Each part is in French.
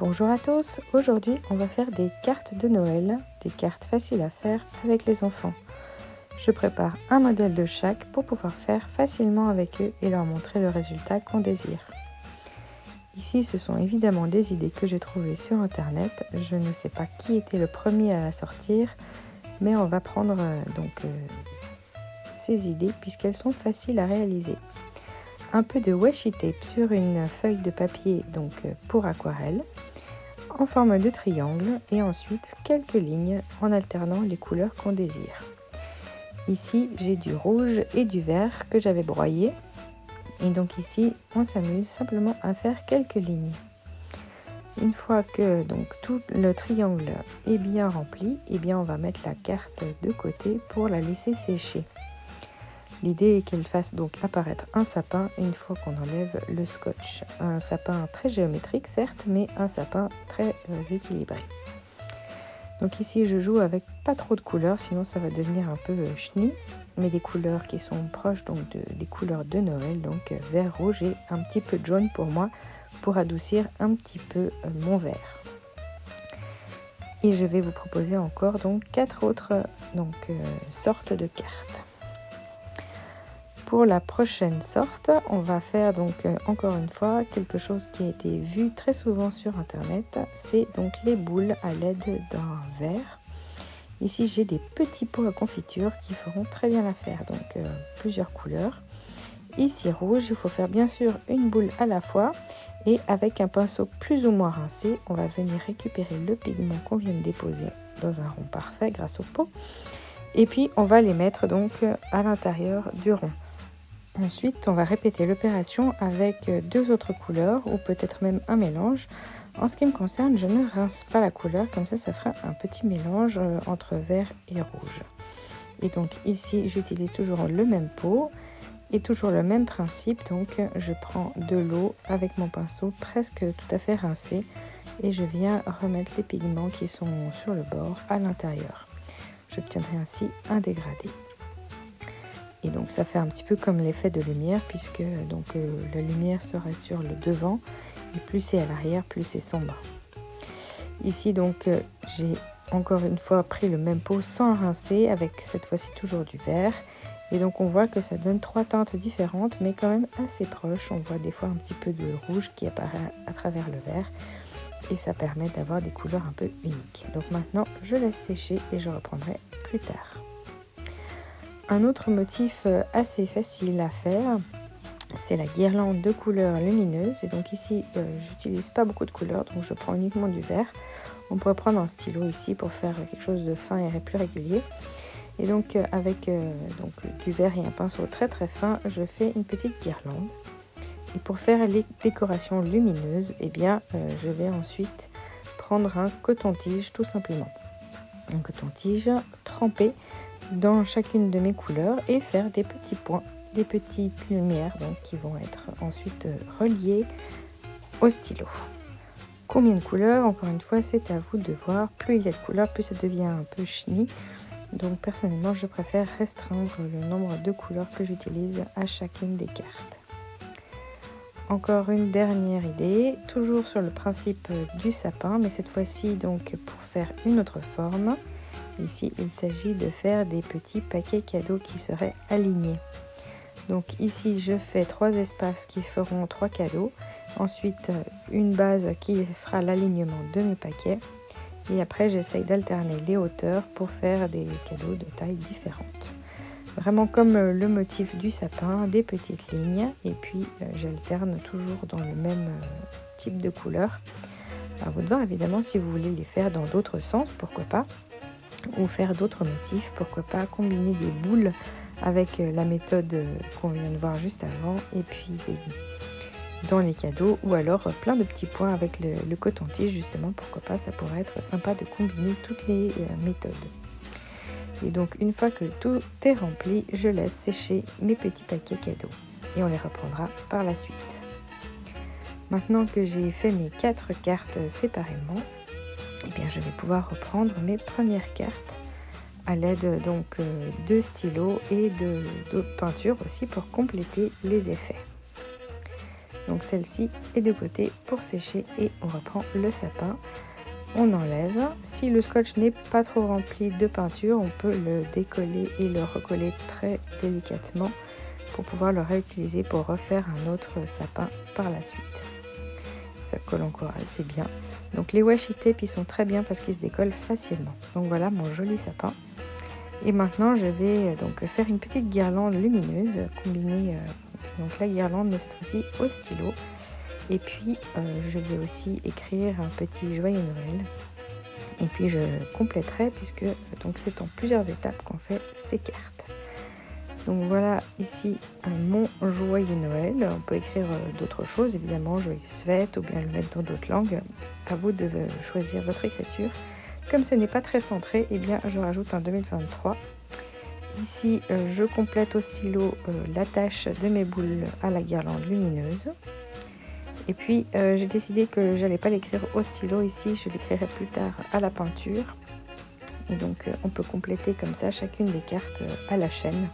Bonjour à tous, aujourd'hui on va faire des cartes de Noël, des cartes faciles à faire avec les enfants. Je prépare un modèle de chaque pour pouvoir faire facilement avec eux et leur montrer le résultat qu'on désire. Ici ce sont évidemment des idées que j'ai trouvées sur internet, je ne sais pas qui était le premier à la sortir, mais on va prendre ces idées puisqu'elles sont faciles à réaliser. Un peu de washi tape sur une feuille de papier pour aquarelle en forme de triangle et ensuite quelques lignes en alternant les couleurs qu'on désire. Ici j'ai du rouge et du vert que j'avais broyé et donc ici on s'amuse simplement à faire quelques lignes. Une fois que tout le triangle est bien rempli, on va mettre la carte de côté pour la laisser sécher. L'idée est qu'elle fasse donc apparaître un sapin une fois qu'on enlève le scotch. Un sapin très géométrique certes, mais un sapin très équilibré. Donc ici je joue avec pas trop de couleurs, sinon ça va devenir un peu chenille, mais des couleurs qui sont proches des couleurs de Noël, donc vert, rouge et un petit peu de jaune pour moi, pour adoucir un petit peu mon vert. Et je vais vous proposer encore 4 autres sortes de cartes. Pour la prochaine sorte, on va faire encore une fois quelque chose qui a été vu très souvent sur internet, c'est les boules à l'aide d'un verre. Ici j'ai des petits pots à confiture qui feront très bien l'affaire, plusieurs couleurs. Ici rouge, il faut faire bien sûr une boule à la fois et avec un pinceau plus ou moins rincé, on va venir récupérer le pigment qu'on vient de déposer dans un rond parfait grâce au pot. Et puis on va les mettre à l'intérieur du rond. Ensuite, on va répéter l'opération avec 2 autres couleurs ou peut-être même un mélange. En ce qui me concerne, je ne rince pas la couleur, comme ça fera un petit mélange entre vert et rouge. Et donc ici, j'utilise toujours le même pot et toujours le même principe. Je prends de l'eau avec mon pinceau presque tout à fait rincé et je viens remettre les pigments qui sont sur le bord à l'intérieur. J'obtiendrai ainsi un dégradé. Et donc ça fait un petit peu comme l'effet de lumière puisque la lumière serait sur le devant et plus c'est à l'arrière, plus c'est sombre. Ici j'ai encore une fois pris le même pot sans rincer avec cette fois-ci toujours du vert. Et on voit que ça donne 3 teintes différentes mais quand même assez proches. On voit des fois un petit peu de rouge qui apparaît à travers le vert et ça permet d'avoir des couleurs un peu uniques. Donc maintenant je laisse sécher et je reprendrai plus tard. Un autre motif assez facile à faire, c'est la guirlande de couleurs lumineuses. Et donc ici, j'utilise pas beaucoup de couleurs, donc je prends uniquement du vert. On pourrait prendre un stylo ici pour faire quelque chose de fin et plus régulier. Et avec du vert et un pinceau très très fin, je fais une petite guirlande. Et pour faire les décorations lumineuses, je vais ensuite prendre un coton-tige tout simplement. Un coton-tige trempé dans chacune de mes couleurs et faire des petits points, des petites lumières qui vont être ensuite reliées au stylo. Combien de couleurs? Encore une fois, c'est à vous de voir. Plus il y a de couleurs, plus ça devient un peu chenille. Donc personnellement, je préfère restreindre le nombre de couleurs que j'utilise à chacune des cartes. Encore une dernière idée, toujours sur le principe du sapin, mais cette fois-ci pour faire une autre forme. Ici, il s'agit de faire des petits paquets cadeaux qui seraient alignés. Donc ici, je fais 3 espaces qui feront 3 cadeaux. Ensuite, une base qui fera l'alignement de mes paquets. Et après, j'essaye d'alterner les hauteurs pour faire des cadeaux de tailles différentes. Vraiment comme le motif du sapin, des petites lignes. Et puis, j'alterne toujours dans le même type de couleur. À vous de voir évidemment si vous voulez les faire dans d'autres sens, pourquoi pas. Ou faire d'autres motifs, pourquoi pas combiner des boules avec la méthode qu'on vient de voir juste avant et puis dans les cadeaux ou alors plein de petits points avec le coton-tige justement, pourquoi pas, ça pourrait être sympa de combiner toutes les méthodes. Et donc une fois que tout est rempli, je laisse sécher mes petits paquets cadeaux et on les reprendra par la suite. Maintenant que j'ai fait mes 4 cartes séparément, je vais pouvoir reprendre mes premières cartes à l'aide de stylos et de peinture aussi pour compléter les effets. Donc celle-ci est de côté pour sécher et on reprend le sapin. On enlève. Si le scotch n'est pas trop rempli de peinture, on peut le décoller et le recoller très délicatement pour pouvoir le réutiliser pour refaire un autre sapin par la suite. Ça colle encore assez bien. Donc les washi tape ils sont très bien parce qu'ils se décollent facilement. Donc voilà mon joli sapin. Et maintenant je vais donc faire une petite guirlande lumineuse, combiner donc la guirlande mais cette fois-ci au stylo. Et puis je vais aussi écrire un petit joyeux Noël. Et puis je compléterai puisque donc c'est en plusieurs étapes qu'on fait ces cartes. Donc voilà ici mon joyeux Noël. On peut écrire d'autres choses évidemment, joyeuse fête ou bien le mettre dans d'autres langues. À vous de choisir votre écriture. Comme ce n'est pas très centré, eh bien je rajoute un 2023. Ici je complète au stylo l'attache de mes boules à la guirlande lumineuse. Et puis j'ai décidé que j'allais pas l'écrire au stylo ici, je l'écrirai plus tard à la peinture. Et donc on peut compléter comme ça chacune des cartes à la chaîne.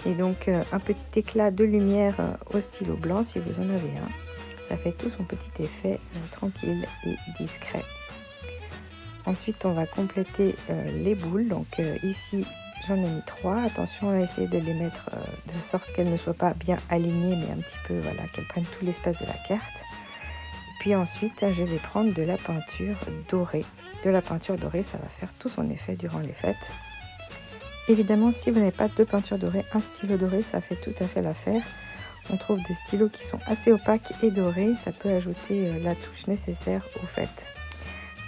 Et donc un petit éclat de lumière au stylo blanc si vous en avez un. Ça fait tout son petit effet tranquille et discret. Ensuite on va compléter les boules. Donc ici j'en ai mis 3. Attention à essayer de les mettre de sorte qu'elles ne soient pas bien alignées mais un petit peu voilà, qu'elles prennent tout l'espace de la carte. Et puis ensuite je vais prendre de la peinture dorée. De la peinture dorée ça va faire tout son effet durant les fêtes. Évidemment, si vous n'avez pas de peinture dorée, un stylo doré, ça fait tout à fait l'affaire. On trouve des stylos qui sont assez opaques et dorés. Ça peut ajouter la touche nécessaire aux fêtes.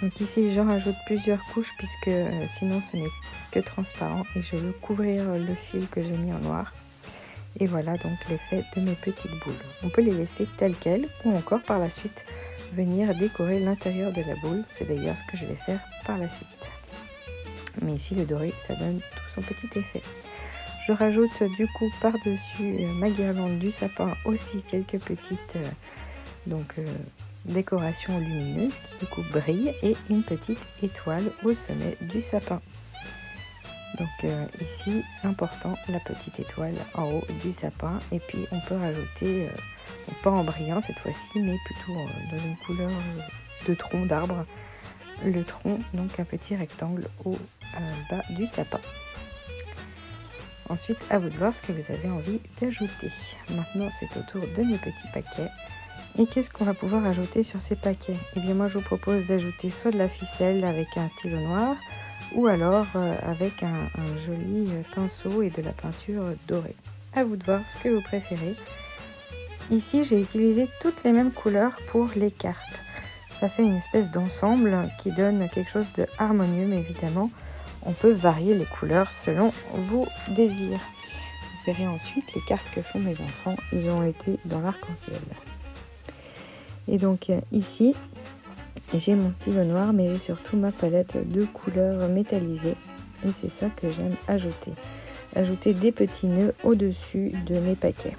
Donc ici, j'en rajoute plusieurs couches puisque sinon ce n'est que transparent. Et je veux couvrir le fil que j'ai mis en noir. Et voilà donc l'effet de mes petites boules. On peut les laisser telles quelles ou encore par la suite venir décorer l'intérieur de la boule. C'est d'ailleurs ce que je vais faire par la suite. Mais ici le doré ça donne tout son petit effet. Je rajoute du coup par-dessus ma guirlande du sapin aussi quelques petites décorations lumineuses qui du coup brillent et une petite étoile au sommet du sapin. Donc ici important la petite étoile en haut du sapin et puis on peut rajouter donc pas en brillant cette fois-ci mais plutôt dans une couleur de tronc d'arbre. Le tronc, donc un petit rectangle au bas du sapin. Ensuite, à vous de voir ce que vous avez envie d'ajouter. Maintenant, c'est au tour de mes petits paquets. Et qu'est-ce qu'on va pouvoir ajouter sur ces paquets? Eh bien, moi, je vous propose d'ajouter soit de la ficelle avec un stylo noir, ou alors avec un joli pinceau et de la peinture dorée. À vous de voir ce que vous préférez. Ici, j'ai utilisé toutes les mêmes couleurs pour les cartes. Ça fait une espèce d'ensemble qui donne quelque chose de harmonieux, mais évidemment, on peut varier les couleurs selon vos désirs. Vous verrez ensuite les cartes que font mes enfants, ils ont été dans l'arc-en-ciel. Et donc ici, j'ai mon stylo noir, mais j'ai surtout ma palette de couleurs métallisées. Et c'est ça que j'aime ajouter. Ajouter des petits nœuds au-dessus de mes paquets.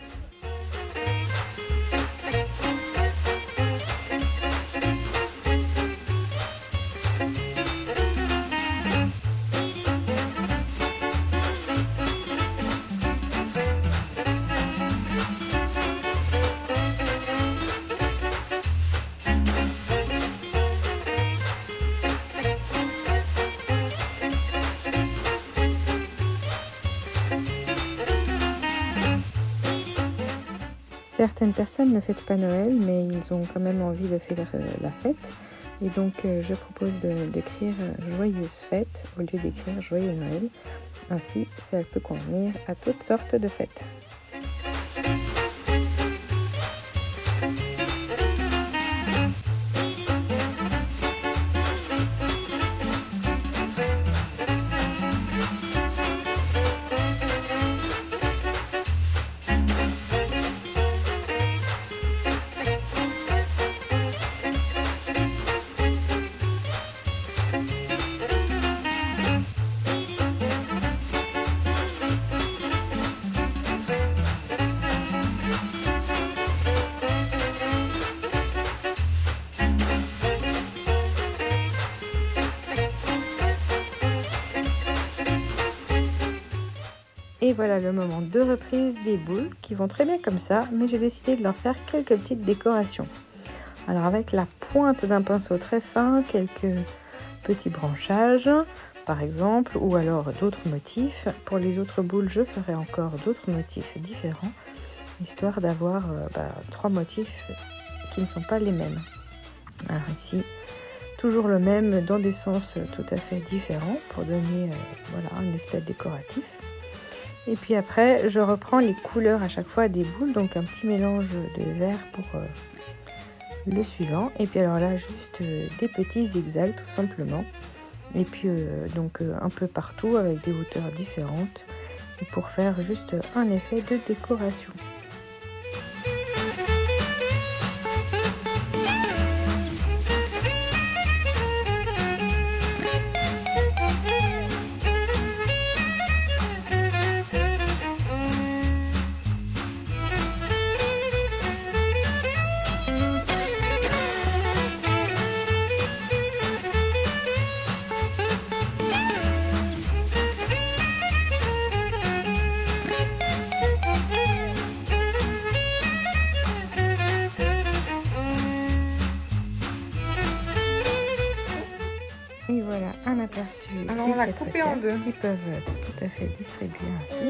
Certaines personnes ne fêtent pas Noël, mais ils ont quand même envie de faire la fête. Et donc, je propose d'écrire Joyeuse fête au lieu d'écrire Joyeux Noël. Ainsi, ça peut convenir à toutes sortes de fêtes. Et voilà le moment de reprise des boules qui vont très bien comme ça, mais j'ai décidé de leur faire quelques petites décorations. Alors avec la pointe d'un pinceau très fin, quelques petits branchages par exemple, ou alors d'autres motifs. Pour les autres boules, je ferai encore d'autres motifs différents, histoire d'avoir 3 motifs qui ne sont pas les mêmes. Alors ici, toujours le même dans des sens tout à fait différents pour donner une espèce décoratif. Et puis après, je reprends les couleurs à chaque fois des boules, donc un petit mélange de vert pour le suivant. Et puis alors là, juste des petits zigzags tout simplement. Et puis un peu partout avec des hauteurs différentes et pour faire juste un effet de décoration. Et voilà un aperçu Alors des on l'a 4 coupé en cartes deux. qui peuvent être tout à fait distribuées ainsi.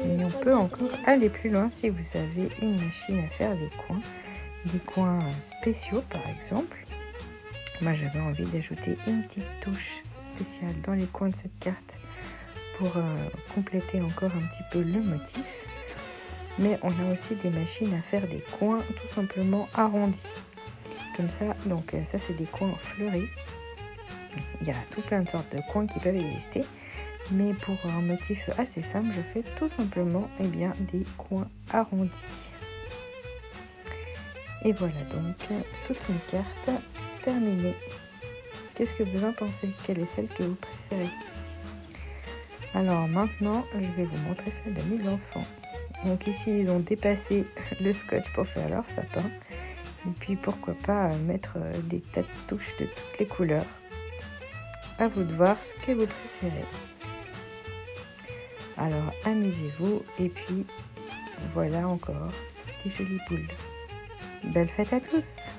Mais on peut encore aller plus loin si vous avez une machine à faire des coins spéciaux par exemple. Moi j'avais envie d'ajouter une petite touche spéciale dans les coins de cette carte pour compléter encore un petit peu le motif. Mais on a aussi des machines à faire des coins tout simplement arrondis. Comme ça, donc ça c'est des coins fleuris. Il y a tout plein de sortes de coins qui peuvent exister. Mais pour un motif assez simple, je fais tout simplement des coins arrondis. Et voilà donc toute une carte terminée. Qu'est-ce que vous en pensez? Quelle est celle que vous préférez? Alors maintenant, je vais vous montrer celle de mes enfants. Donc ici, ils ont dépassé le scotch pour faire leur sapin. Et puis pourquoi pas mettre des tas de touches de toutes les couleurs. À vous de voir ce que vous préférez. Alors amusez-vous et puis voilà encore des jolies boules. Belle fête à tous!